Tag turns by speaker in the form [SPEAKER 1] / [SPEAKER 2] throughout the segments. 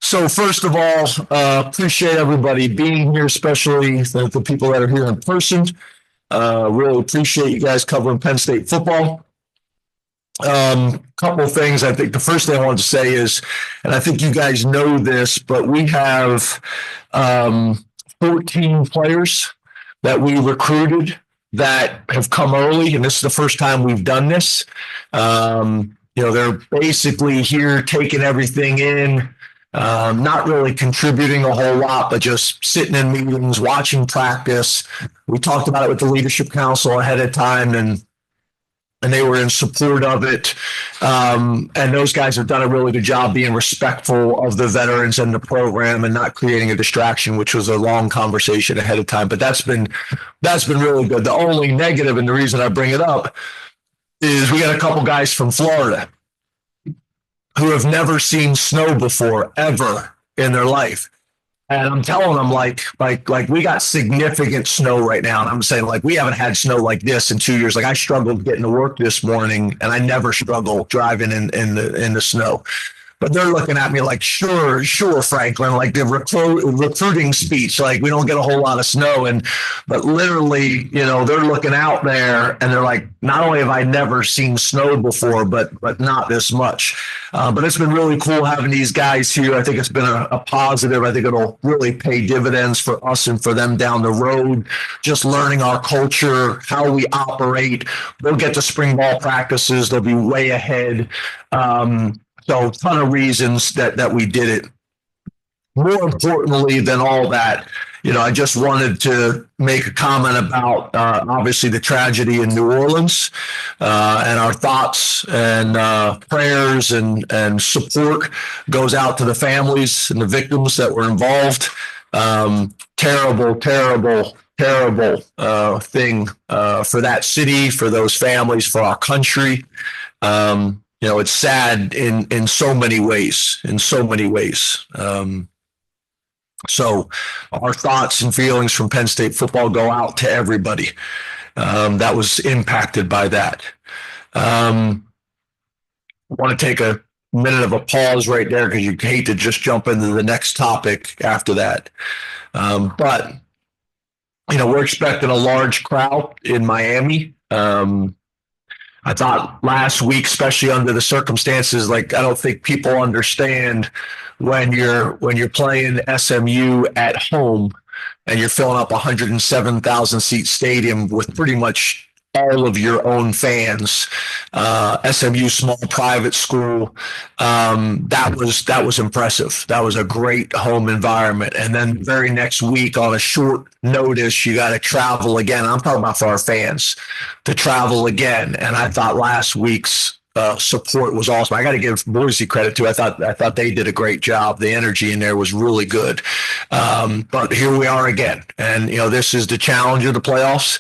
[SPEAKER 1] So first of all, appreciate everybody being here, especially the people that are here in person. Really appreciate you guys covering Penn State football. Couple of things. I think the first thing I wanted to say is, and I think you guys know this, but we have 14 players that we recruited that have come early, and this is the first time we've done this. They're basically here taking everything in, not really contributing a whole lot, but just sitting in meetings, watching practice. We talked about it with the leadership council ahead of time, and they were in support of it. And those guys have done a really good job being respectful of the veterans and the program and not creating a distraction, which was a long conversation ahead of time. But that's been really good. The only negative, and the reason I bring it up, is we got a couple guys from Florida who have never seen snow before, ever in their life. And I'm telling them, like we got significant snow right now. And I'm saying, like, we haven't had snow like this in 2 years. Like, I struggled getting to work this morning, and I never struggle driving in the snow. But they're looking at me like, sure, Franklin, like the recruiting speech, like we don't get a whole lot of snow. But literally, they're looking out there and they're like, not only have I never seen snow before, but not this much. But it's been really cool having these guys here. I think it's been a positive. I think it'll really pay dividends for us and for them down the road, just learning our culture, how we operate. They'll get to spring ball practices. They'll be way ahead. So a ton of reasons that we did it. More importantly than all that, I just wanted to make a comment about obviously the tragedy in New Orleans, and our thoughts and prayers and support goes out to the families and the victims that were involved. Terrible thing for that city, for those families, for our country. It's sad in so many ways, So our thoughts and feelings from Penn State football go out to everybody that was impacted by that. I want to take a minute of a pause right there because you hate to just jump into the next topic after that. But we're expecting a large crowd in Miami. I thought last week, especially under the circumstances, like I don't think people understand when you're playing SMU at home and you're filling up 107,000 seat stadium with pretty much all of your own fans. SMU, small private school, that was impressive. That was a great home environment. And then the very next week, on a short notice, you got to travel again. I'm talking about for our fans to travel again. And I thought last week's support was awesome. I got to give Boise credit too. I thought they did a great job. The energy in there was really good. But here we are again, and this is the challenge of the playoffs.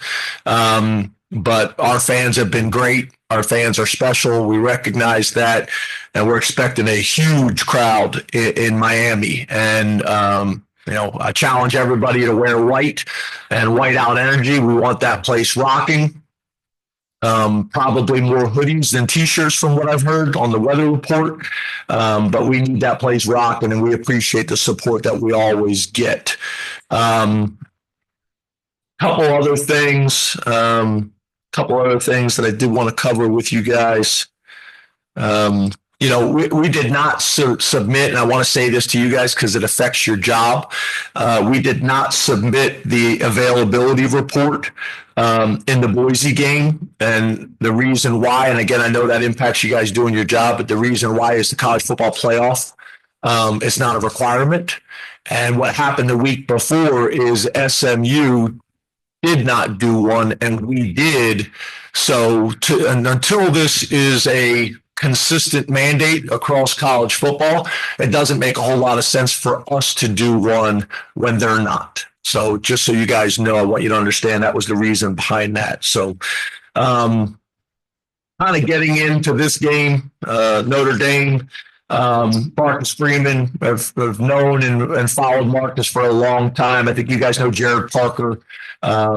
[SPEAKER 1] But our fans have been great. Our fans are special. We recognize that, and we're expecting a huge crowd in Miami. And I challenge everybody to wear white and white out energy. We want that place rocking. Probably more hoodies than t-shirts from what I've heard on the weather report. But we need that place rocking, and we appreciate the support that we always get. Couple other things that I did want to cover with you guys. We did not submit, and I want to say this to you guys because it affects your job. We did not submit the availability report in the Boise game. And the reason why, and again, I know that impacts you guys doing your job, but the reason why is the college football playoff. It's not a requirement. And what happened the week before is SMU did not do one, and we did. So until this is a consistent mandate across college football, it doesn't make a whole lot of sense for us to do one when they're not. So just so you guys know, I want you to understand that was the reason behind that. So kind of getting into this game, Notre Dame, Marcus Freeman, have known and followed Marcus for a long time. I think you guys know Jared Parker.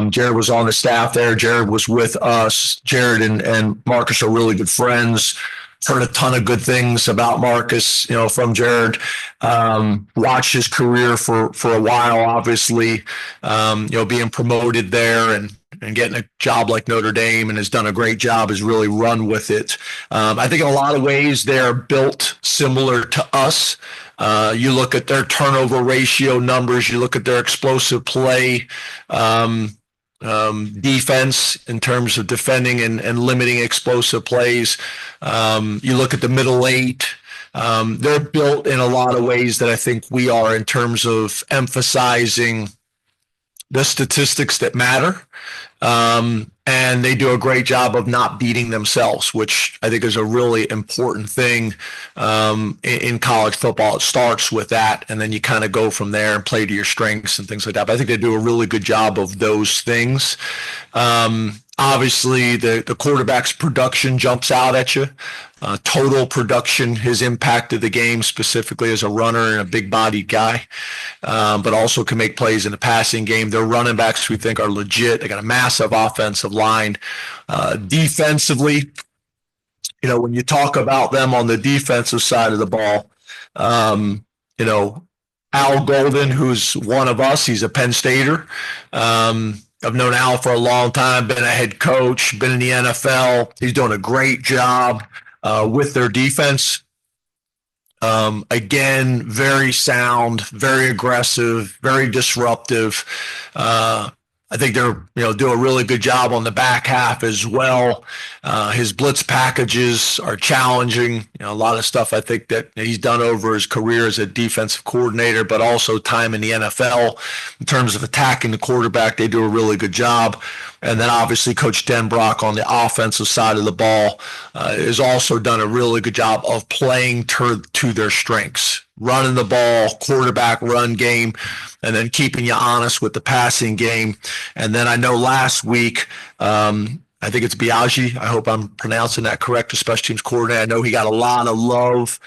[SPEAKER 1] Jared was on the staff there. Jared was with us. Jared and Marcus are really good friends. heard a ton of good things about Marcus, from Jared. Watched his career for a while, obviously, being promoted there and getting a job like Notre Dame, and has done a great job, has really run with it. I think in a lot of ways they're built similar to us. You look at their turnover ratio numbers, you look at their explosive play, defense in terms of defending and limiting explosive plays. You look at the middle eight. They're built in a lot of ways that I think we are, in terms of emphasizing the statistics that matter. And they do a great job of not beating themselves, which I think is a really important thing in college football. It starts with that, and then you kind of go from there and play to your strengths and things like that. But I think they do a really good job of those things. Obviously, the quarterback's production jumps out at you. Total production has impacted the game, specifically as a runner and a big-bodied guy, but also can make plays in the passing game. Their running backs, we think, are legit. They got a massive offensive line. Defensively, when you talk about them on the defensive side of the ball, Al Golden, who's one of us, he's a Penn Stater. I've known Al for a long time, been a head coach, been in the NFL. He's doing a great job with their defense. Again, very sound, very aggressive, very disruptive. I think they're, do a really good job on the back half as well. His blitz packages are challenging. A lot of stuff I think that he's done over his career as a defensive coordinator, but also time in the NFL in terms of attacking the quarterback. They do a really good job. And then obviously Coach Denbrock on the offensive side of the ball has also done a really good job of playing to their strengths. Running the ball, quarterback run game, and then keeping you honest with the passing game. And then I know last week, I think it's Biaggi. I hope I'm pronouncing that correct, the special teams coordinator. I know he got a lot of love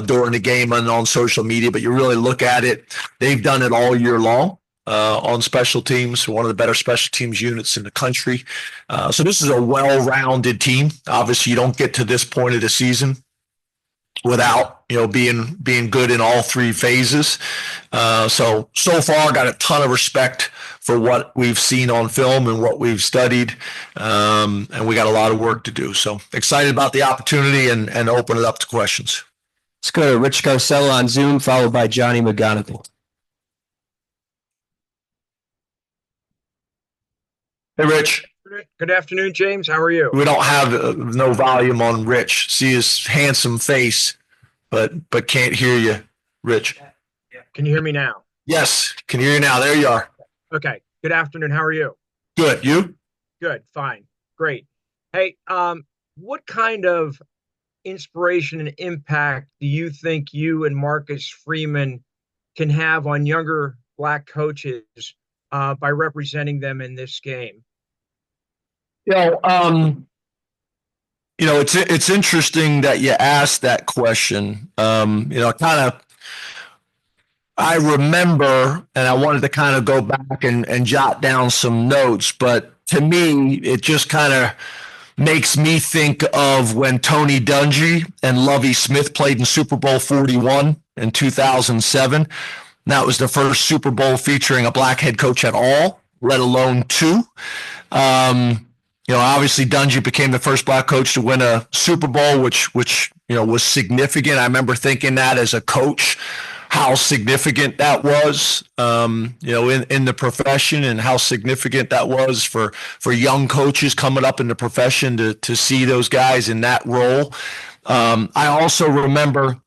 [SPEAKER 1] during the game and on social media, but you really look at it, they've done it all year long on special teams, one of the better special teams units in the country. So this is a well-rounded team. Obviously, you don't get to this point of the season without being good in all three phases. So far, got a ton of respect for what we've seen on film and what we've studied, and we got a lot of work to do. So excited about the opportunity and open it up to questions.
[SPEAKER 2] Let's go to Rich Garcella on Zoom, followed by Johnny McGonigal.
[SPEAKER 1] Hey, Rich.
[SPEAKER 3] Good afternoon, James. How are you?
[SPEAKER 1] We don't have no volume on Rich. See his handsome face, but can't hear you, Rich.
[SPEAKER 3] Can you hear me now?
[SPEAKER 1] Yes, can hear you now. There you are.
[SPEAKER 3] Okay. Good afternoon. How are you?
[SPEAKER 1] Good. You?
[SPEAKER 3] Good. Fine. Great. Hey, what kind of inspiration and impact do you think you and Marcus Freeman can have on younger Black coaches by representing them in this game?
[SPEAKER 1] It's interesting that you asked that question. I remember, and I wanted to kind of go back and jot down some notes, but to me, it just kind of makes me think of when Tony Dungy and Lovie Smith played in Super Bowl 41 in 2007. That was the first Super Bowl featuring a Black head coach at all, let alone two. Obviously Dungy became the first Black coach to win a Super Bowl, which was significant. I remember thinking that as a coach, how significant that was, in the profession, and how significant that was for young coaches coming up in the profession to see those guys in that role. I also remember,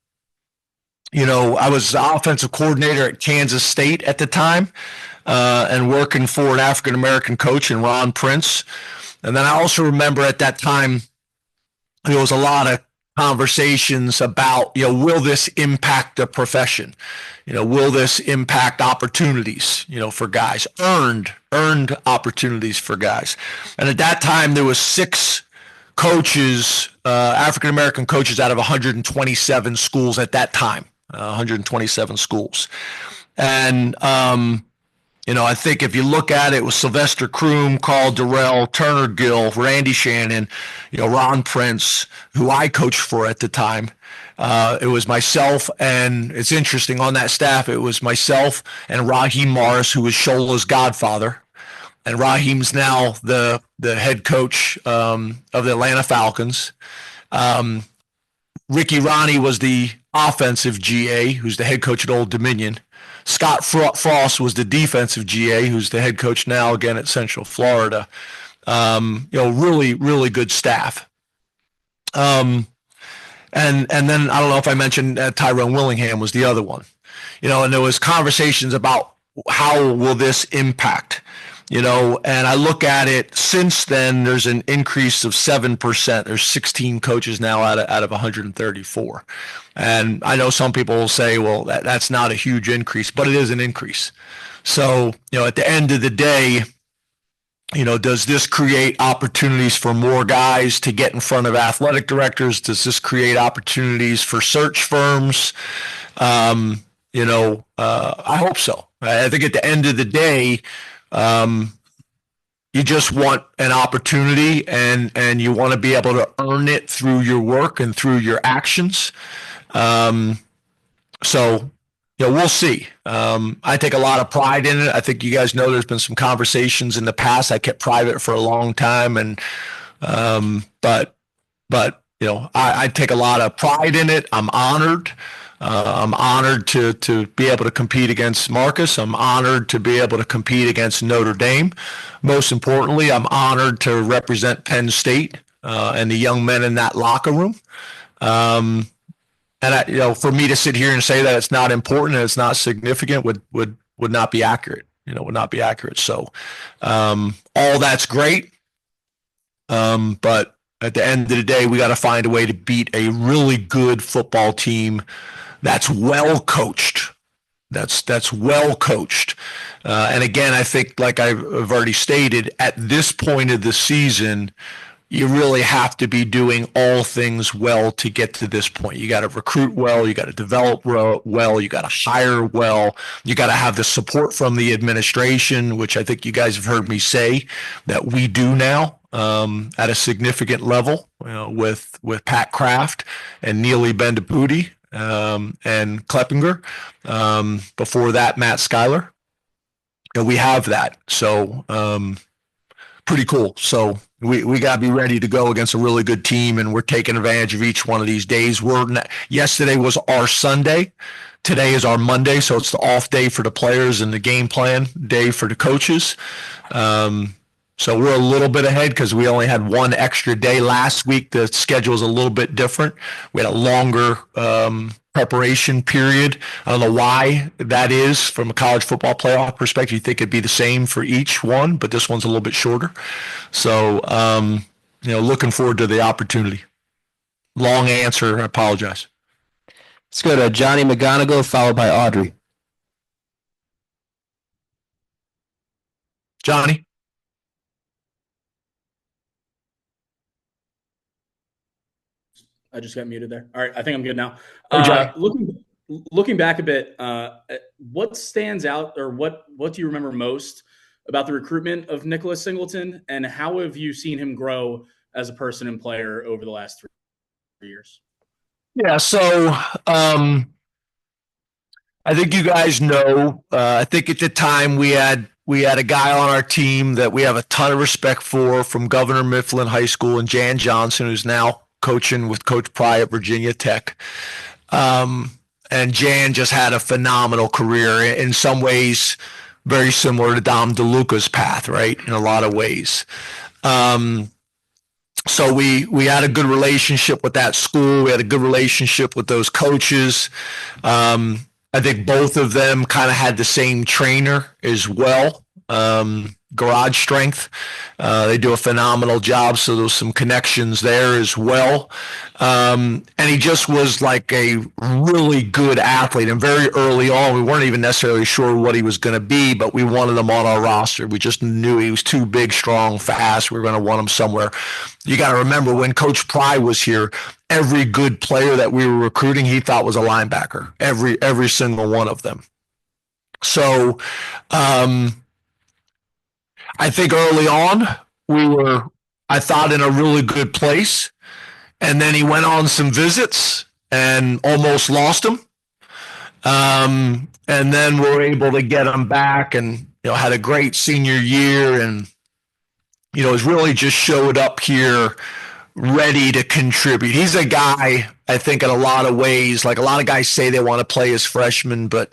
[SPEAKER 1] I was the offensive coordinator at Kansas State at the time, and working for an African-American coach in Ron Prince. And then I also remember at that time, there was a lot of conversations about, will this impact the profession? Will this impact opportunities, for guys, earned opportunities for guys? And at that time, there was 6 coaches, African-American coaches out of 127 schools at that time, 127 schools. And, I think if you look at it with Sylvester Croom, Carl Durrell, Turner Gill, Randy Shannon, Ron Prince, who I coached for at the time. It was myself, and it's interesting, on that staff, it was myself and Raheem Morris, who was Shola's godfather. And Raheem's now the head coach of the Atlanta Falcons. Ricky Ronnie was the offensive GA, who's the head coach at Old Dominion. Scott Frost was the defensive GA, who's the head coach now again at Central Florida. Really, really good staff. And then I don't know if I mentioned Tyrone Willingham was the other one. And there was conversations about how will this impact. And I look at it since then, there's an increase of 7%. There's 16 coaches now out of 134. And I know some people will say, well, that's not a huge increase, but it is an increase. So, at the end of the day, does this create opportunities for more guys to get in front of athletic directors? Does this create opportunities for search firms? I hope so. I think at the end of the day, you just want an opportunity and you want to be able to earn it through your work and through your actions. We'll see. I take a lot of pride in it. I think you guys know there's been some conversations in the past I kept private for a long time, and but I take a lot of pride in it. I'm honored. I'm honored to be able to compete against Marcus. I'm honored to be able to compete against Notre Dame. Most importantly, I'm honored to represent Penn State and the young men in that locker room. For me to sit here and say that it's not important and it's not significant would not be accurate. Would not be accurate. So all that's great, but at the end of the day, we got to find a way to beat a really good football team that's well coached. That's well coached. And again, I think, like I've already stated, at this point of the season, you really have to be doing all things well to get to this point. You got to recruit well, you got to develop well, you got to hire well, you got to have the support from the administration, which I think you guys have heard me say that we do now at a significant level with Pat Kraft and Neely Bendabuti and Kleppinger. Before that, Matt Schuyler. We have that. So pretty cool. So we got to be ready to go against a really good team, and we're taking advantage of each one of these days. Yesterday was our Sunday. Today is our Monday, so it's the off day for the players and the game plan day for the coaches. So we're a little bit ahead because we only had one extra day last week. The schedule is a little bit different. We had a longer preparation period. I don't know why that is from a college football playoff perspective. You think it'd be the same for each one, but this one's a little bit shorter. So, looking forward to the opportunity. Long answer. I apologize.
[SPEAKER 2] Let's go to Johnny McGonigal, followed by Audrey.
[SPEAKER 1] Johnny?
[SPEAKER 4] I just got muted there. All right, I think I'm good now.
[SPEAKER 1] Hey,
[SPEAKER 4] Looking back a bit, what stands out, or what do you remember most about the recruitment of Nicholas Singleton, and how have you seen him grow as a person and player over the last 3 years?
[SPEAKER 1] Yeah, so I think you guys know. I think at the time we had a guy on our team that we have a ton of respect for from Governor Mifflin High School, and Jan Johnson, who's now coaching with Coach Pry at Virginia Tech. And Jan just had a phenomenal career, in some ways very similar to Dom DeLuca's path, right? In a lot of ways. So we had a good relationship with that school. We had a good relationship with those coaches. I think both of them kind of had the same trainer as well. Garage Strength. They do a phenomenal job, so there's some connections there as well. And he just was like a really good athlete. And very early on, we weren't even necessarily sure what he was going to be, but we wanted him on our roster. We just knew he was too big, strong, fast. We were going to want him somewhere. You got to remember, when Coach Pry was here, every good player that we were recruiting, he thought was a linebacker. Every single one of them. So, I think early on I thought, in a really good place. And then he went on some visits and almost lost him. And then we're able to get him back, and, had a great senior year, and, has really just showed up here ready to contribute. He's a guy, I think, in a lot of ways, like a lot of guys say they want to play as freshmen, but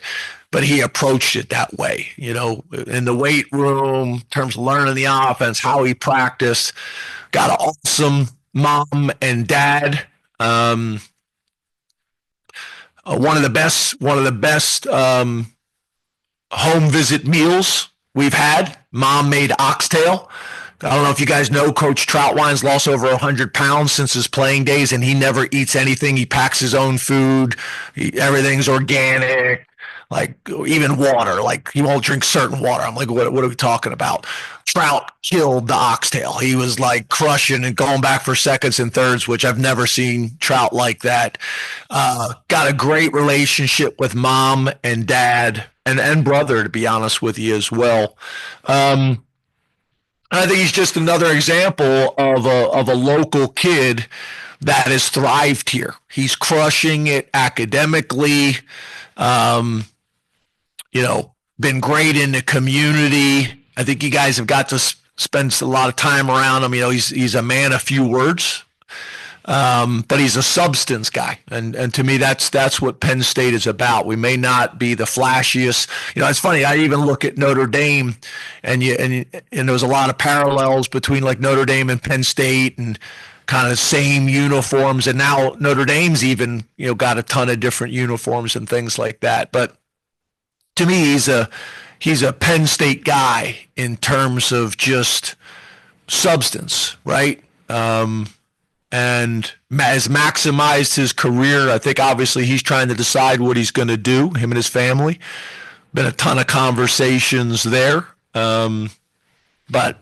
[SPEAKER 1] he approached it that way, in the weight room, in terms of learning the offense, how he practiced. Got an awesome mom and dad. One of the best home visit meals we've had. Mom made oxtail. I don't know if you guys know, Coach Troutwine's lost over 100 pounds since his playing days, and he never eats anything. He packs his own food. Everything's organic, like even water. Like, he won't drink certain water. I'm like, what are we talking about? Trout killed the oxtail. He was like crushing and going back for seconds and thirds, which I've never seen Trout like that. Got a great relationship with mom and dad and brother, to be honest with you, as well. I think he's just another example of a local kid that has thrived here. He's crushing it academically, been great in the community. I think you guys have got to spend a lot of time around him. He's a man of few words, but he's a substance guy. And to me, that's what Penn State is about. We may not be the flashiest. It's funny. I even look at Notre Dame, and there was a lot of parallels between like Notre Dame and Penn State, and kind of same uniforms. And now Notre Dame's even, got a ton of different uniforms and things like that. But to me, he's a Penn State guy in terms of just substance, right? And has maximized his career. I think obviously he's trying to decide what he's going to do, him and his family. Been a ton of conversations there. But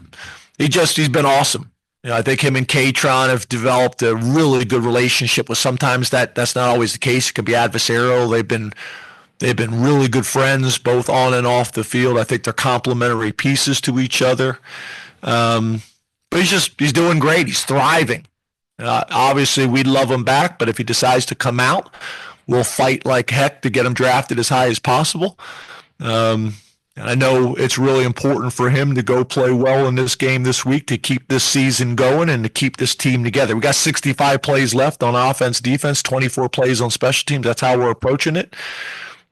[SPEAKER 1] he's been awesome. I think him and Katron have developed a really good relationship. With sometimes that's not always the case. It can be adversarial. They've been really good friends, both on and off the field. I think they're complementary pieces to each other. But he's doing great. He's thriving. Obviously, we'd love him back, but if he decides to come out, we'll fight like heck to get him drafted as high as possible. And I know it's really important for him to go play well in this game this week to keep this season going and to keep this team together. We got 65 plays left on offense, defense, 24 plays on special teams. That's how we're approaching it.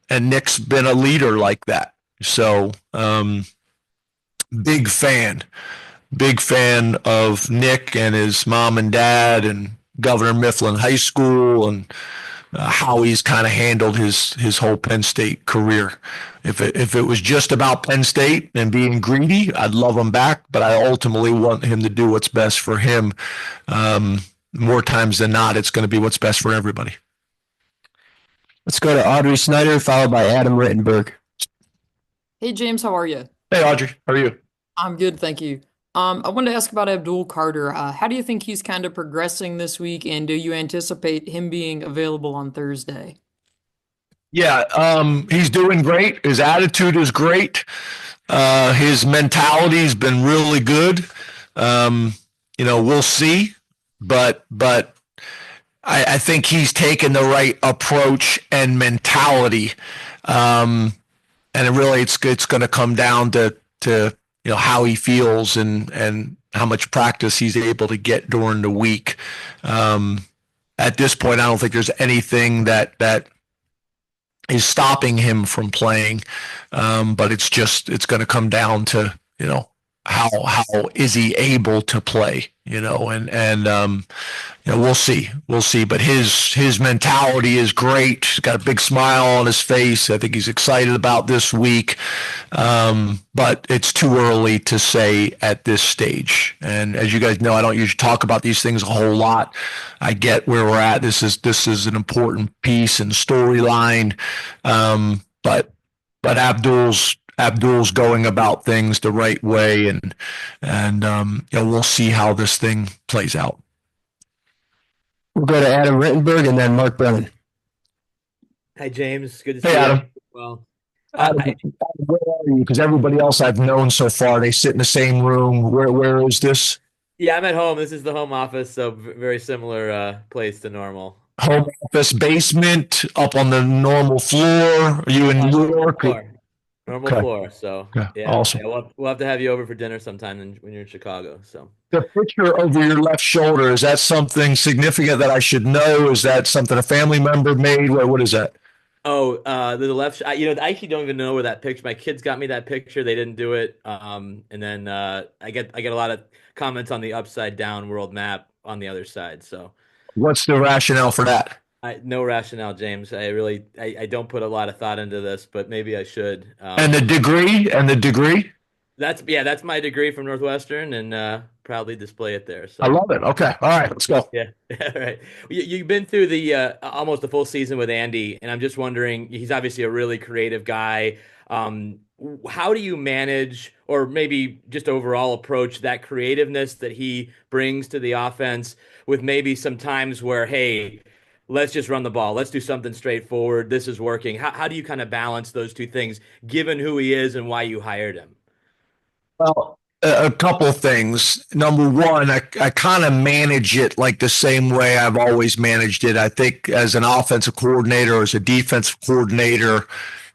[SPEAKER 1] And Nick's been a leader like that. So, big fan of Nick and his mom and dad and Governor Mifflin High School, and how he's kind of handled his whole Penn State career. If it was just about Penn State and being greedy, I'd love him back, but I ultimately want him to do what's best for him. More times than not, it's going to be what's best for everybody.
[SPEAKER 2] Let's go to Audrey Snyder, followed by Adam Rittenberg.
[SPEAKER 5] Hey, James, how are you?
[SPEAKER 1] Hey, Audrey, how are you?
[SPEAKER 5] I'm good, thank you. I wanted to ask about Abdul Carter. How do you think he's kind of progressing this week, and do you anticipate him being available on Thursday?
[SPEAKER 1] Yeah, he's doing great. His attitude is great. His mentality's been really good. We'll see, but I think he's taken the right approach and mentality. And it's going to come down to how he feels and how much practice he's able to get during the week. At this point, I don't think there's anything that is stopping him from playing. But it's going to come down to, how is he able to play, and we'll see. But his mentality is great. He's got a big smile on his face. I think he's excited about this week. But it's too early to say at this stage. And as you guys know, I don't usually talk about these things a whole lot. I get where we're at. This is an important piece and storyline. But Abdul's going about things the right way, and we'll see how this thing plays out.
[SPEAKER 2] We'll go to Adam Rittenberg and then Mark Brennan.
[SPEAKER 6] Hi, James. Good to
[SPEAKER 1] Hey,
[SPEAKER 6] see
[SPEAKER 1] Adam.
[SPEAKER 6] you. Well,
[SPEAKER 1] Where are you? Because everybody else I've known so far, they sit in the same room. Where is this?
[SPEAKER 6] Yeah, I'm at home. This is the home office, so very similar place to normal.
[SPEAKER 1] Home office basement up on the normal floor? Are you in New
[SPEAKER 6] Normal
[SPEAKER 1] York?
[SPEAKER 6] floor. Normal
[SPEAKER 1] Okay.
[SPEAKER 6] floor. So
[SPEAKER 1] Okay.
[SPEAKER 6] yeah,
[SPEAKER 1] Awesome.
[SPEAKER 6] yeah, we'll have to have you over for dinner sometime when you're in Chicago. So
[SPEAKER 1] The picture over your left shoulder, is that something significant that I should know? Is that something a family member made? What is that?
[SPEAKER 6] the left. I actually don't even know where that picture. My kids got me that picture. They didn't do it. And then I get a lot of comments on the upside down world map on the other side. So
[SPEAKER 1] What's the rationale for that?
[SPEAKER 6] no rationale, James. I don't put a lot of thought into this, but maybe I should.
[SPEAKER 1] And the degree?
[SPEAKER 6] That's my degree from Northwestern, and proudly display it there. So
[SPEAKER 1] I love it. Okay. All right. Let's go.
[SPEAKER 6] yeah, all right. You've been through the almost a full season with Andy, and I'm just wondering. He's obviously a really creative guy. How do you manage, or maybe just overall approach that creativeness that he brings to the offense, with maybe some times where, hey, let's just run the ball, let's do something straightforward, this is working. How do you kind of balance those two things, given who he is and why you hired him?
[SPEAKER 1] Well, a couple of things. Number one, I kind of manage it like the same way I've always managed it. I think as an offensive coordinator or as a defensive coordinator,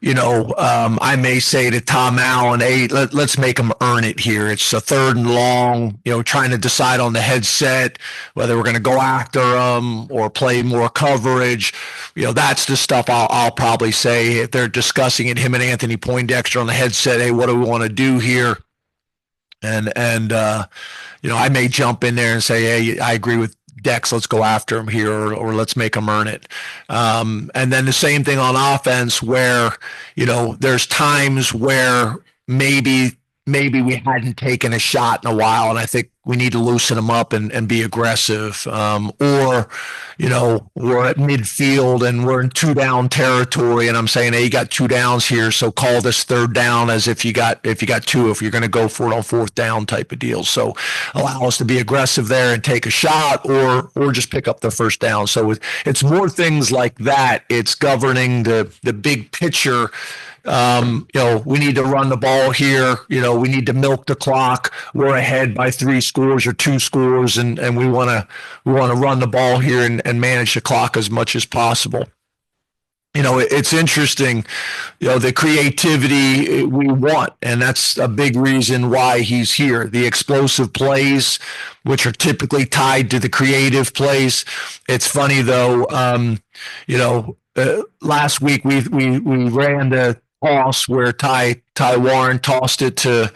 [SPEAKER 1] I may say to Tom Allen, hey, let's make him earn it here. It's a 3rd and long, trying to decide on the headset, whether we're going to go after them or play more coverage. That's the stuff I'll probably say if they're discussing it, him and Anthony Poindexter on the headset. Hey, what do we want to do here? And I may jump in there and say, hey, I agree with Dex. Let's go after him here, or let's make him earn it. And then the same thing on offense, where there's times where maybe we hadn't taken a shot in a while, and I think we need to loosen them up and be aggressive. Or we're at midfield and we're in 2-down territory, and I'm saying, hey, you got 2 downs here, so call this 3rd down as if you got 2, if you're going to go for it on 4th down type of deal. So allow us to be aggressive there and take a shot, or just pick up the 1st down. So it's more things like that. It's governing the big picture. We need to run the ball here. We need to milk the clock. We're ahead by 3 scores or 2 scores, and we want to run the ball here and manage the clock as much as possible. It's interesting, the creativity we want, and that's a big reason why he's here. The explosive plays, which are typically tied to the creative plays. It's funny though, last week we ran the toss where Ty Warren tossed it to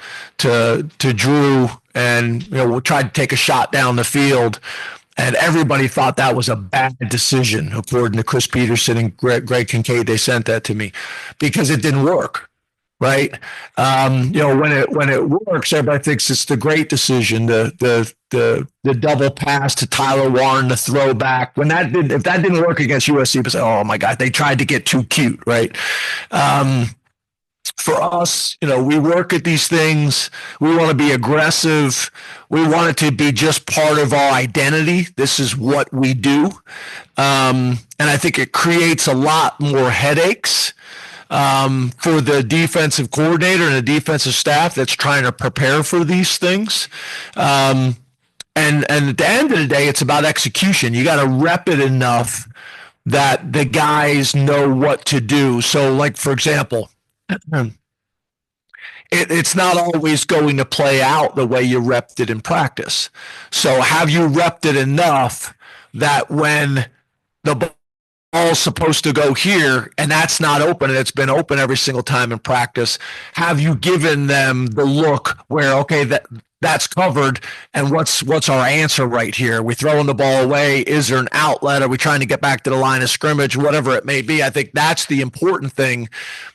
[SPEAKER 1] Drew, and we tried to take a shot down the field, and everybody thought that was a bad decision, according to Chris Peterson and Greg Kincaid. They sent that to me because it didn't work. Right. When it works, everybody thinks it's the great decision. The double pass to Tyler Warren, the throwback. If that didn't work against USC, people say, oh my God, they tried to get too cute, right? For us, we work at these things. We want to be aggressive. We want it to be just part of our identity. This is what we do. And I think it creates a lot more headaches for the defensive coordinator and the defensive staff that's trying to prepare for these things. And at the end of the day, it's about execution. You got to rep it enough that the guys know what to do. So, like, for example, it's not always going to play out the way you repped it in practice. So have you repped it enough that when the ball's supposed to go here and that's not open and it's been open every single time in practice, have you given them the look where, okay, that's covered, and what's our answer right here? Are we throwing the ball away? Is there an outlet? Are we trying to get back to the line of scrimmage? Whatever it may be. I think that's the important thing,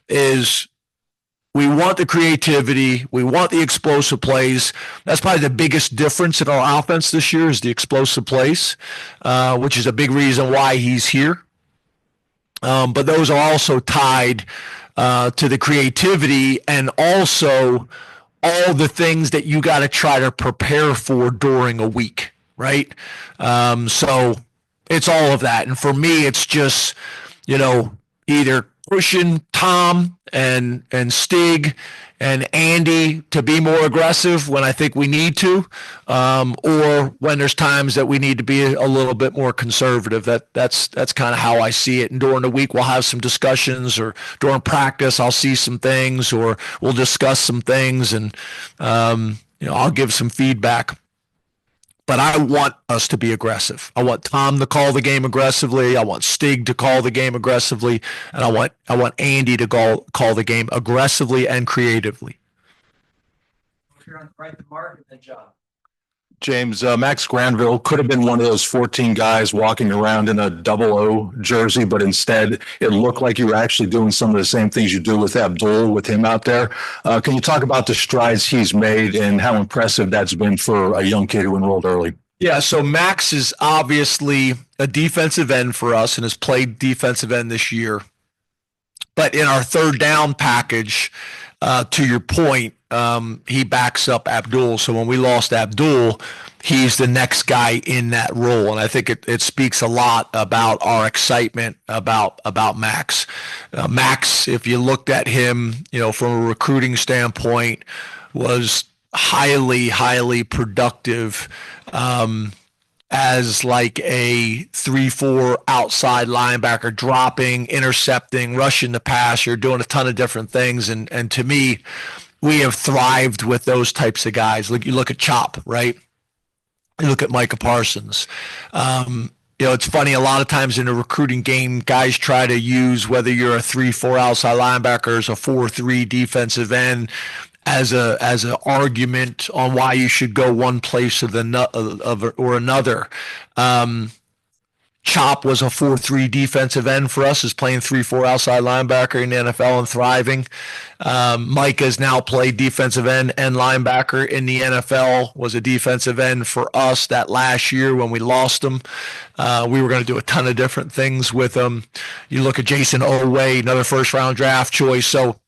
[SPEAKER 1] is we want the creativity. We want the explosive plays. That's probably the biggest difference in our offense this year, is the explosive plays, which is a big reason why he's here. But those are also tied to the creativity, and also all the things that you got to try to prepare for during a week, right? So it's all of that. And for me, it's just, either pushing Tom and Stig and Andy to be more aggressive when I think we need to, or when there's times that we need to be a little bit more conservative. That's kind of how I see it. And during the week, we'll have some discussions, or during practice, I'll see some things, or we'll discuss some things, and I'll give some feedback. But I want us to be aggressive. I want Tom to call the game aggressively. I want Stig to call the game aggressively, and I want Andy to call the game aggressively and creatively.
[SPEAKER 2] You're on right the mark, and John.
[SPEAKER 7] James, Max Granville could have been one of those 14 guys walking around in a 00 jersey, but instead it looked like you were actually doing some of the same things you do with Abdul, with him out there. Can you talk about the strides he's made and how impressive that's been for a young kid who enrolled early?
[SPEAKER 1] Yeah, so Max is obviously a defensive end for us and has played defensive end this year. But in our third down package, to your point, he backs up Abdul. So when we lost Abdul, he's the next guy in that role. And I think it speaks a lot about our excitement about Max. Max, if you looked at him, from a recruiting standpoint, was highly productive as like a 3-4 outside linebacker, dropping, intercepting, rushing the passer, doing a ton of different things. And to me, we have thrived with those types of guys. Like you look at Chop, right? You look at Micah Parsons. It's funny, a lot of times in a recruiting game, guys try to use whether you're a 3-4 outside linebacker or a 4-3 defensive end as an argument on why you should go one place or another. Chop was a 4-3 defensive end for us, is playing 3-4 outside linebacker in the NFL and thriving. Micah has now played defensive end and linebacker in the NFL, was a defensive end for us that last year when we lost him. We were going to do a ton of different things with him. You look at Jason Oway, another first-round draft choice. So,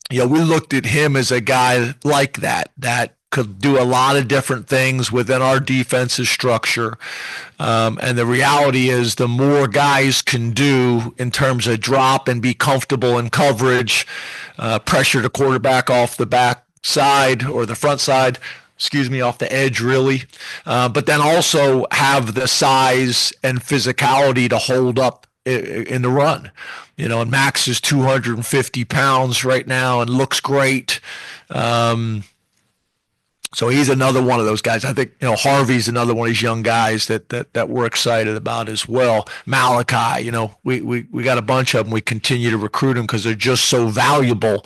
[SPEAKER 1] we looked at him as a guy like that could do a lot of different things within our defensive structure. And the reality is the more guys can do in terms of drop and be comfortable in coverage, pressure the quarterback off the back side or the front side, off the edge really, but then also have the size and physicality to hold up in the run. And Max is 250 pounds right now and looks great. So he's another one of those guys. I think, Harvey's another one of these young guys that we're excited about as well. Malachi, we got a bunch of them. We continue to recruit them because they're just so valuable,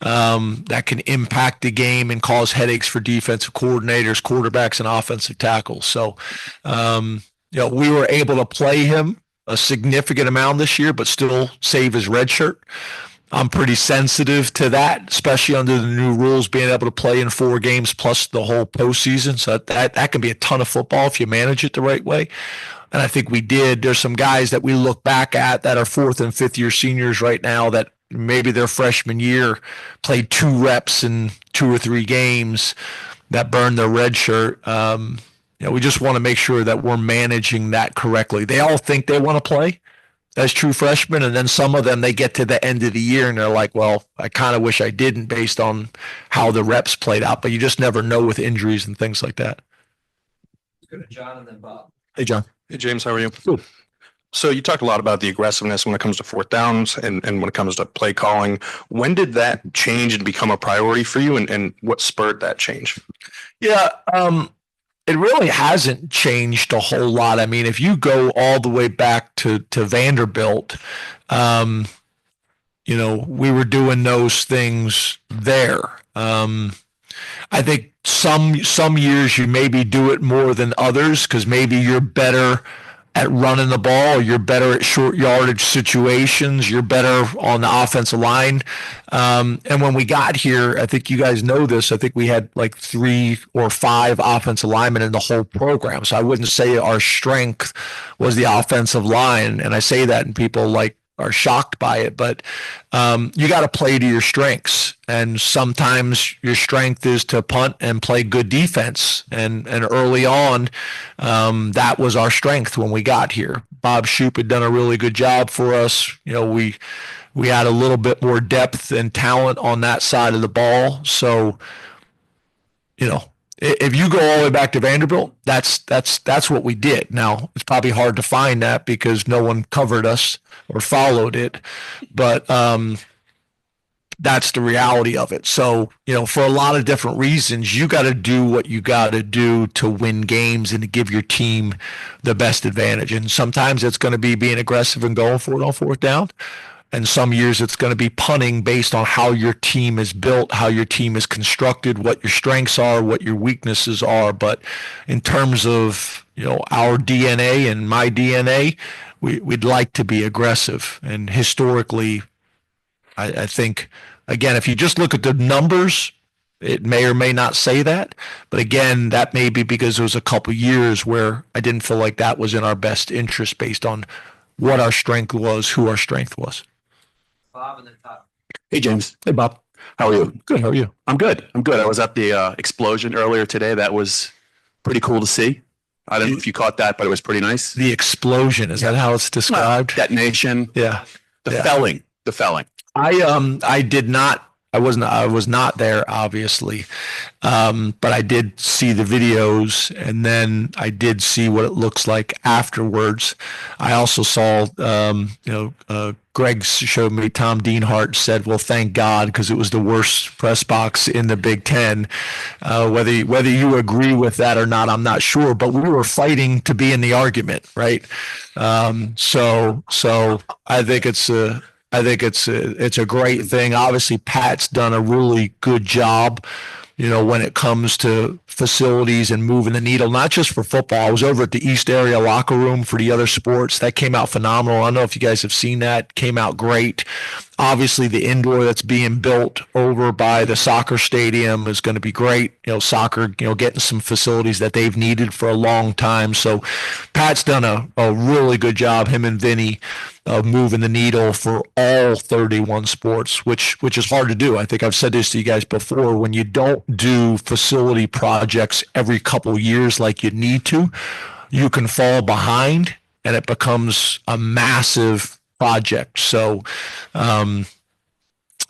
[SPEAKER 1] that can impact the game and cause headaches for defensive coordinators, quarterbacks, and offensive tackles. So, we were able to play him a significant amount this year, but still save his red shirt. I'm pretty sensitive to that, especially under the new rules, being able to play in 4 games plus the whole postseason. So that can be a ton of football if you manage it the right way. And I think we did. There's some guys that we look back at that are 4th and 5th year seniors right now that maybe their freshman year played 2 reps in 2 or 3 games that burned their red shirt. We just want to make sure that we're managing that correctly. They all think they want to play as true freshmen, and then some of them, they get to the end of the year and they're like, well, I kind of wish I didn't based on how the reps played out, but you just never know with injuries and things like that.
[SPEAKER 2] Let's go to John and then Bob.
[SPEAKER 1] Hey, John.
[SPEAKER 7] Hey, James, how are you?
[SPEAKER 1] Good.
[SPEAKER 7] So you talked a lot about the aggressiveness when it comes to 4th downs and when it comes to play calling. When did that change and become a priority for you, and what spurred that change?
[SPEAKER 1] Yeah, it really hasn't changed a whole lot. I mean, if you go all the way back to Vanderbilt, we were doing those things there. I think some years you maybe do it more than others because maybe you're better at running the ball, you're better at short yardage situations, you're better on the offensive line. And when we got here, I think you guys know this, I think we had like 3 or 5 offensive linemen in the whole program. So I wouldn't say our strength was the offensive line. And I say that and people are shocked by it, but you got to play to your strengths. And sometimes your strength is to punt and play good defense. And early on, that was our strength when we got here. Bob Shoup had done a really good job for us. We We had a little bit more depth and talent on that side of the ball. So, if you go all the way back to Vanderbilt, that's what we did. Now, it's probably hard to find that because no one covered us or followed it, but that's the reality of it. So, for a lot of different reasons, you got to do what you got to do to win games and to give your team the best advantage. And sometimes it's going to be being aggressive and going for it on fourth down. And some years it's going to be punting based on how your team is built, how your team is constructed, what your strengths are, what your weaknesses are. But in terms of, our DNA and my DNA, we'd like to be aggressive. And historically, I think, again, if you just look at the numbers, it may or may not say that. But again, that may be because there was a couple years where I didn't feel like that was in our best interest based on what our strength was, who our strength was.
[SPEAKER 8] Bob in the top.
[SPEAKER 9] Hey, James.
[SPEAKER 1] Hey, Bob.
[SPEAKER 9] How are you?
[SPEAKER 1] Good. How are you?
[SPEAKER 9] I'm good. I was at the explosion earlier today. That was pretty cool to see. I don't know if you caught that, but it was pretty nice.
[SPEAKER 1] The explosion. Is that how it's described?
[SPEAKER 9] Detonation.
[SPEAKER 1] Yeah.
[SPEAKER 9] The felling.
[SPEAKER 1] I did not. I was not there, obviously, but I did see the videos, and then I did see what it looks like afterwards. I also saw, Greg showed me. Tom Dienhart said, "Well, thank God, because it was the worst press box in the Big Ten." Whether you agree with that or not, I'm not sure, but we were fighting to be in the argument, right? So I think it's a great thing. Obviously, Pat's done a really good job, when it comes to facilities and moving the needle, not just for football. I was over at the East Area locker room for the other sports. That came out phenomenal. I don't know if you guys have seen that. Came out great. Obviously, the indoor that's being built over by the soccer stadium is going to be great. Soccer, getting some facilities that they've needed for a long time. So Pat's done a really good job, him and Vinny, of moving the needle for all 31 sports, which is hard to do. I think I've said this to you guys before. When you don't do facility projects every couple years like you need to, you can fall behind and it becomes a massive project. So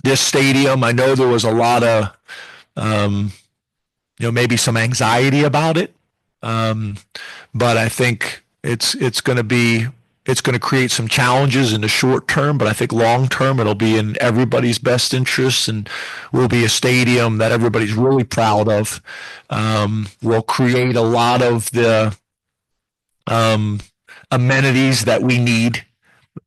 [SPEAKER 1] this stadium, I know there was a lot of maybe some anxiety about it, but I think it's going to create some challenges in the short term, but I think long term it'll be in everybody's best interests, and will be a stadium that everybody's really proud of. Will create a lot of the amenities that we need,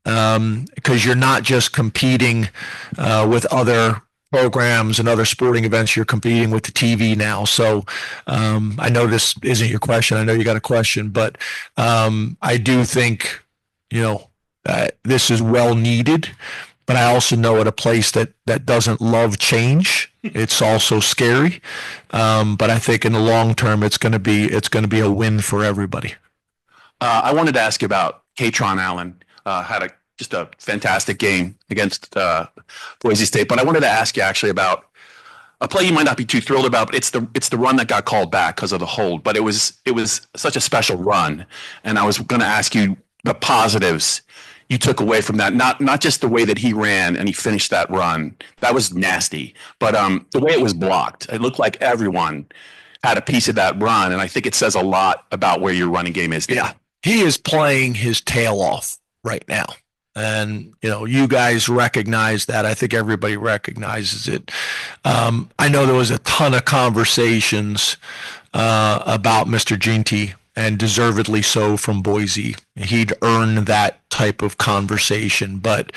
[SPEAKER 1] because you're not just competing with other programs and other sporting events, you're competing with the TV now. So I know this isn't your question. I know you got a question, but I do think this is well needed, but I also know at a place that doesn't love change, it's also scary. But I think in the long term, it's going to be a win for everybody.
[SPEAKER 9] I wanted to ask you about Katron Allen. Had just a fantastic game against Boise State, but I wanted to ask you actually about a play you might not be too thrilled about, but it's the run that got called back because of the hold. But it was such a special run, and I was going to ask you the positives you took away from that. Not just the way that he ran and he finished that run. That was nasty. But the way it was blocked, it looked like everyone had a piece of that run. And I think it says a lot about where your running game is.
[SPEAKER 1] Yeah. He is playing his tail off right now. And, you guys recognize that. I think everybody recognizes it. I know there was a ton of conversations about Mr. Ginty, and deservedly so, from Boise. He'd earned that type of conversation. But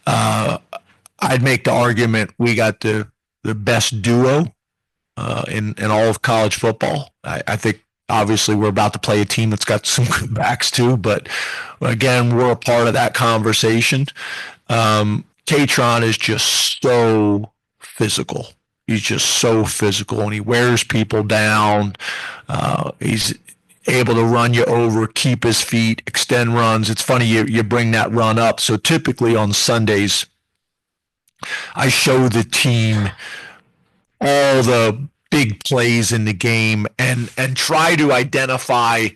[SPEAKER 1] I'd make the argument we got the best duo in all of college football. I think obviously we're about to play a team that's got some good backs too, but again, we're a part of that conversation. Katron is just so physical. He's just so physical, and he wears people down. He's able to run you over, keep his feet, extend runs. It's funny you bring that run up. So typically on Sundays, I show the team all the big plays in the game and try to identify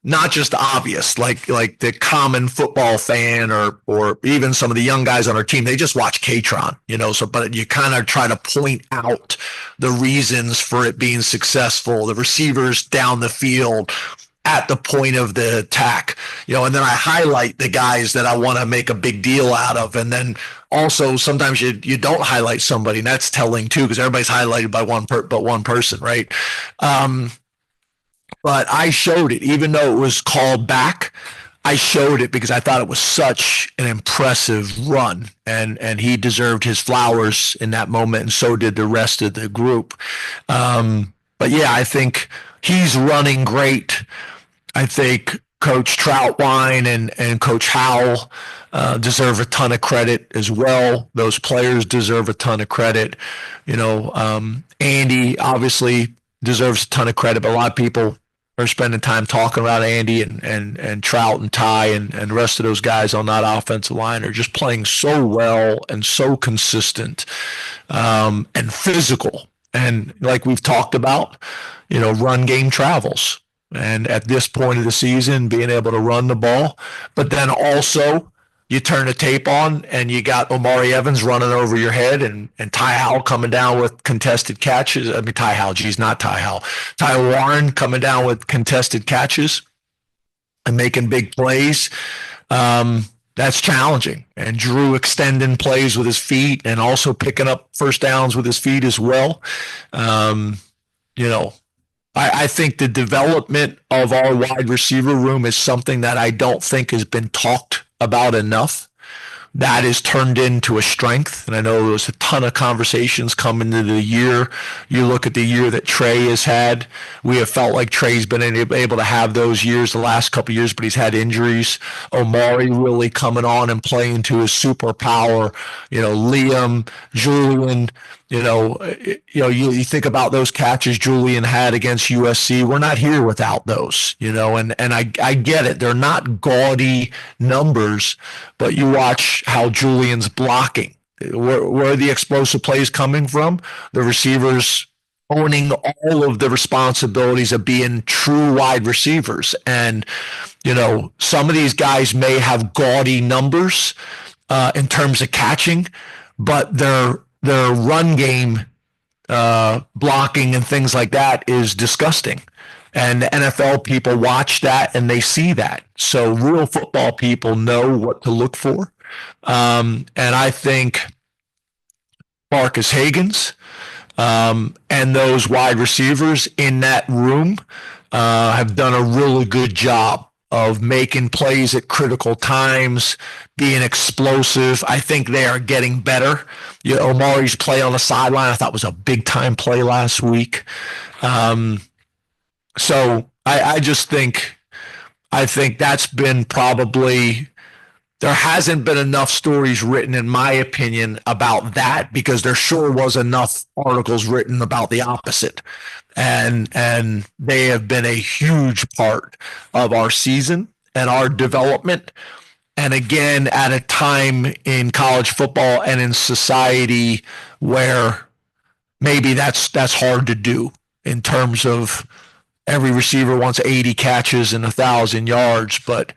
[SPEAKER 1] not just obvious, like the common football fan or even some of the young guys on our team, they just watch K-Tron, so, but you kind of try to point out the reasons for it being successful, the receivers down the field at the point of the attack, and then I highlight the guys that I want to make a big deal out of. And then also sometimes you don't highlight somebody, and that's telling too, because everybody's highlighted by one person, right? But I showed it, even though it was called back. I showed it because I thought it was such an impressive run, and he deserved his flowers in that moment, and so did the rest of the group. But yeah, I think he's running great. I think Coach Troutwine and Coach Howell deserve a ton of credit as well. Those players deserve a ton of credit. Andy obviously deserves a ton of credit, but a lot of people are spending time talking about Andy and Trout and Ty and the rest of those guys on that offensive line are just playing so well and so consistent and physical. And like we've talked about, run game travels. And at this point of the season, being able to run the ball, but then also you turn the tape on and you got Omari Evans running over your head and Ty Howell coming down with contested catches. I mean, Ty Howell, not Ty Howell. Ty Warren coming down with contested catches and making big plays. That's challenging. And Drew extending plays with his feet and also picking up first downs with his feet as well. I think the development of our wide receiver room is something that I don't think has been talked about enough. That is turned into a strength. And I know there was a ton of conversations coming into the year. You look at the year that Trey has had. We have felt like Trey's been able to have those years the last couple of years, but he's had injuries. Omari really coming on and playing to his superpower. Liam, Julian, you think about those catches Julian had against USC. We're not here without those, and I get it. They're not gaudy numbers, but you watch how Julian's blocking. Where are the explosive plays coming from? The receivers owning all of the responsibilities of being true wide receivers. And, some of these guys may have gaudy numbers in terms of catching, but their run game blocking and things like that is disgusting. And the NFL people watch that and they see that. So real football people know what to look for. And I think Marcus Hagans and those wide receivers in that room have done a really good job of making plays at critical times, being explosive. I think they are getting better. Omari's play on the sideline, I thought was a big time play last week. So I just think, that's been probably, there hasn't been enough stories written, in my opinion, about that, because there sure was enough articles written about the opposite. And they have been a huge part of our season and our development. And again, at a time in college football and in society where maybe that's hard to do, in terms of every receiver wants 80 catches and 1,000 yards, but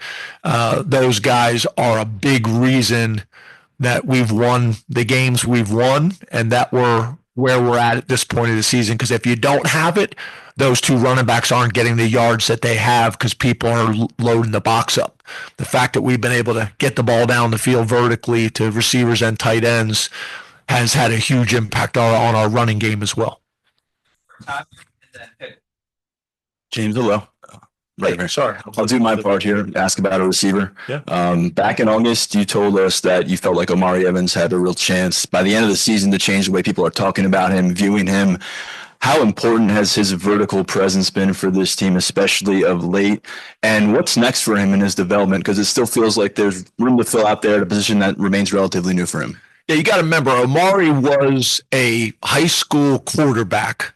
[SPEAKER 1] those guys are a big reason that we've won the games we've won, and that we're where we're at this point of the season. Because if you don't have it, those two running backs aren't getting the yards that they have because people are loading the box up. The fact that we've been able to get the ball down the field vertically to receivers and tight ends has had a huge impact on our running game as well.
[SPEAKER 10] James, hello. Right.
[SPEAKER 1] Hey, sorry.
[SPEAKER 10] I'll do my part here, ask about a receiver.
[SPEAKER 1] Yeah.
[SPEAKER 10] Back in August, you told us that you felt like Omari Evans had a real chance by the end of the season to change the way people are talking about him, viewing him. How important has his vertical presence been for this team, especially of late? And what's next for him in his development? Because it still feels like there's room to fill out there at a position that remains relatively new for him.
[SPEAKER 1] Yeah, you got to remember, Omari was a high school quarterback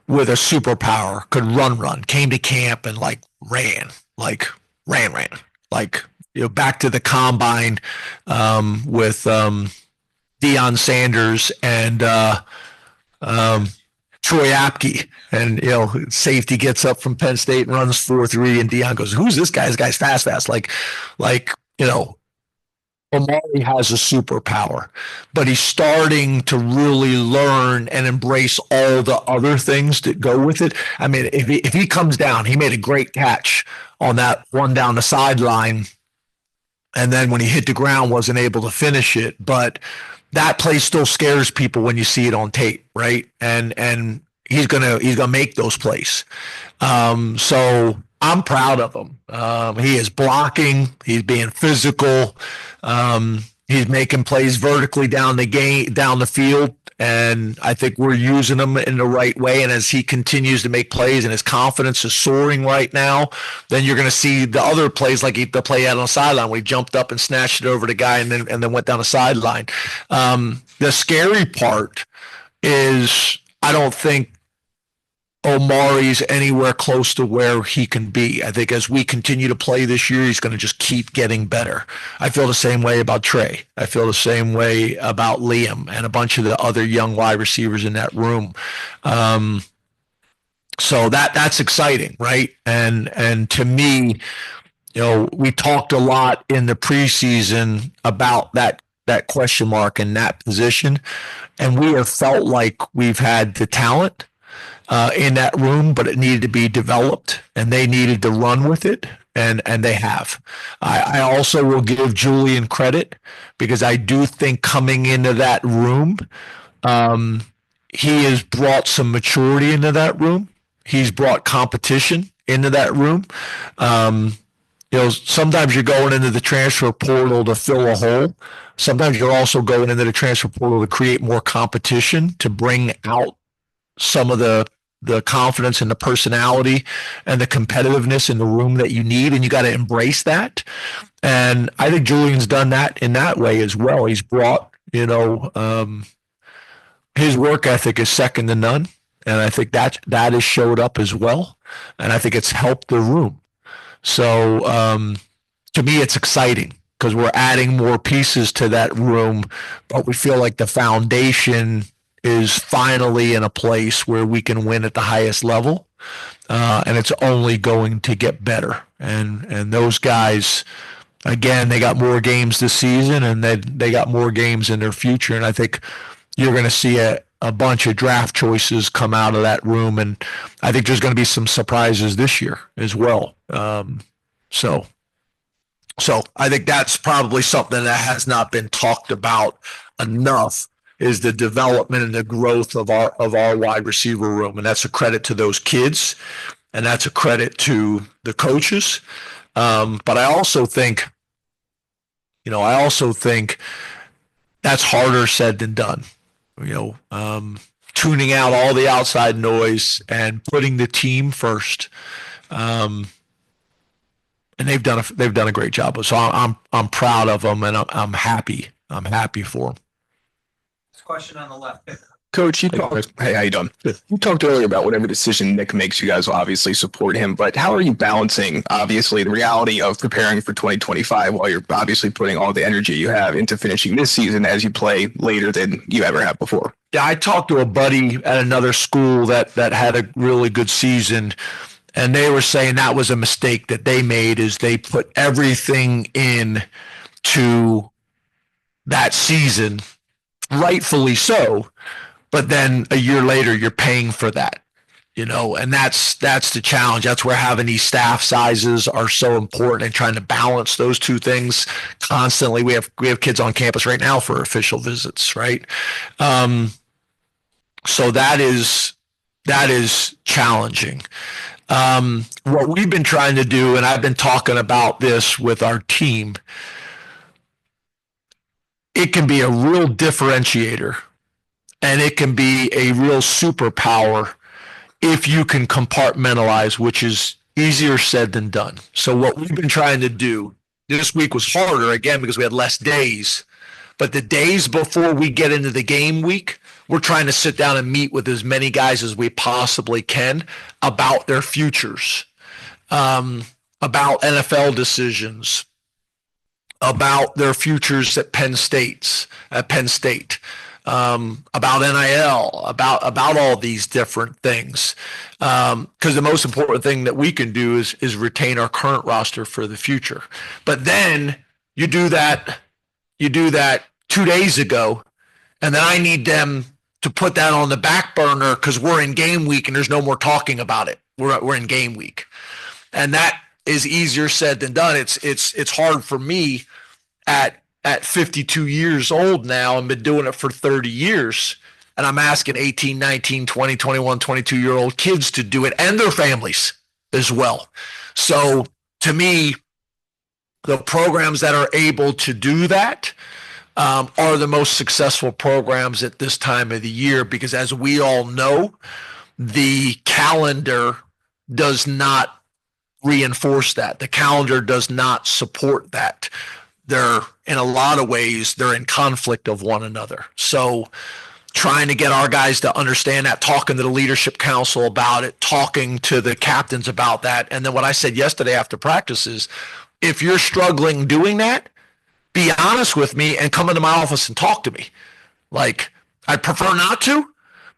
[SPEAKER 1] with a superpower, could run, came to camp and ran, back to the combine with Deion Sanders and Troy Apke, and safety gets up from Penn State and runs 4.3, and Dion goes, "Who's this guy? This guy's fast." Like Omari has a superpower, but he's starting to really learn and embrace all the other things that go with it. I mean, if he comes down, he made a great catch on that one down the sideline, and then when he hit the ground, wasn't able to finish it. But that play still scares people when you see it on tape, right? And he's gonna make those plays. So I'm proud of him. He is blocking. He's being physical. He's making plays vertically down the field. And I think we're using him in the right way. And as he continues to make plays and his confidence is soaring right now, then you're going to see the other plays like the play out on the sideline where he jumped up and snatched it over the guy and then went down the sideline. The scary part is I don't think Omari's anywhere close to where he can be. I think as we continue to play this year, he's going to just keep getting better. I feel the same way about Trey. I feel the same way about Liam and a bunch of the other young wide receivers in that room. So that's exciting, right? And to me, we talked a lot in the preseason about that question mark in that position, and we have felt like we've had the talent in that room, but it needed to be developed, and they needed to run with it, and they have. I also will give Julian credit because I do think coming into that room, he has brought some maturity into that room. He's brought competition into that room. Sometimes you're going into the transfer portal to fill a hole. Sometimes you're also going into the transfer portal to create more competition, to bring out some of the confidence and the personality and the competitiveness in the room that you need, and you got to embrace that. And I think Julian's done that in that way as well. He's brought, his work ethic is second to none, and I think that has showed up as well, and I think it's helped the room. So to me, it's exciting because we're adding more pieces to that room, but we feel like the foundation is finally in a place where we can win at the highest level, and it's only going to get better. And those guys, again, they got more games this season, and they got more games in their future. And I think you're going to see a bunch of draft choices come out of that room, and I think there's going to be some surprises this year as well. So I think that's probably something that has not been talked about enough, is the development and the growth of our wide receiver room. And that's a credit to those kids, and that's a credit to the coaches. But I also think that's harder said than done. Tuning out all the outside noise and putting the team first. And they've done a great job. So I'm proud of them, and I'm happy. I'm happy for them.
[SPEAKER 8] Question on the left.
[SPEAKER 11] Coach, hey, how you doing? You talked earlier about whatever decision Nick makes, you guys will obviously support him, but how are you balancing, obviously, the reality of preparing for 2025 while you're obviously putting all the energy you have into finishing this season as you play later than you ever have before?
[SPEAKER 1] Yeah, I talked to a buddy at another school that had a really good season, and they were saying that was a mistake that they made, is they put everything in to that season, rightfully so, but then a year later you're paying for that, and that's the challenge. That's where having these staff sizes are so important, and trying to balance those two things constantly. We have kids on campus right now for official visits, right? So that is challenging. What we've been trying to do, and I've been talking about this with our team, it can be a real differentiator, and it can be a real superpower if you can compartmentalize, which is easier said than done. So what we've been trying to do, this week was harder, again, because we had less days, but the days before we get into the game week, we're trying to sit down and meet with as many guys as we possibly can about their futures, about NFL decisions, about their futures at Penn State, about NIL, about all these different things. Because the most important thing that we can do is retain our current roster for the future. But then you do that 2 days ago, and then I need them to put that on the back burner because we're in game week and there's no more talking about it. We're in game week, and that is easier said than done. It's hard for me at 52 years old now and been doing it for 30 years. And I'm asking 18, 19, 20, 21, 22-year-old kids to do it and their families as well. So to me, the programs that are able to do that are the most successful programs at this time of the year, because as we all know, the calendar does not reinforce that. The calendar does not support that. They're, in a lot of ways, they're in conflict of one another. So trying to get our guys to understand that, talking to the leadership council about it, talking to the captains about that. And then what I said yesterday after practice is, if you're struggling doing that, be honest with me and come into my office and talk to me. Like, I'd prefer not to,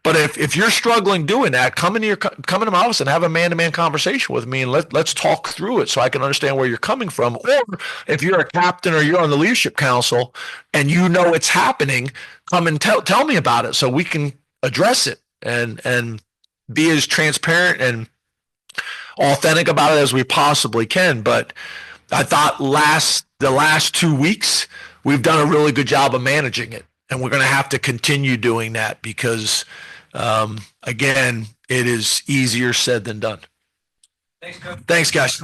[SPEAKER 1] but if you're struggling doing that, come into my office and have a man-to-man conversation with me, and let's talk through it so I can understand where you're coming from. Or if you're a captain or you're on the leadership council and you know it's happening, come and tell me about it so we can address it and be as transparent and authentic about it as we possibly can. But I thought the last 2 weeks, we've done a really good job of managing it. And we're going to have to continue doing that because, again, it is easier said than done.
[SPEAKER 8] Thanks, Coach.
[SPEAKER 1] Thanks, guys.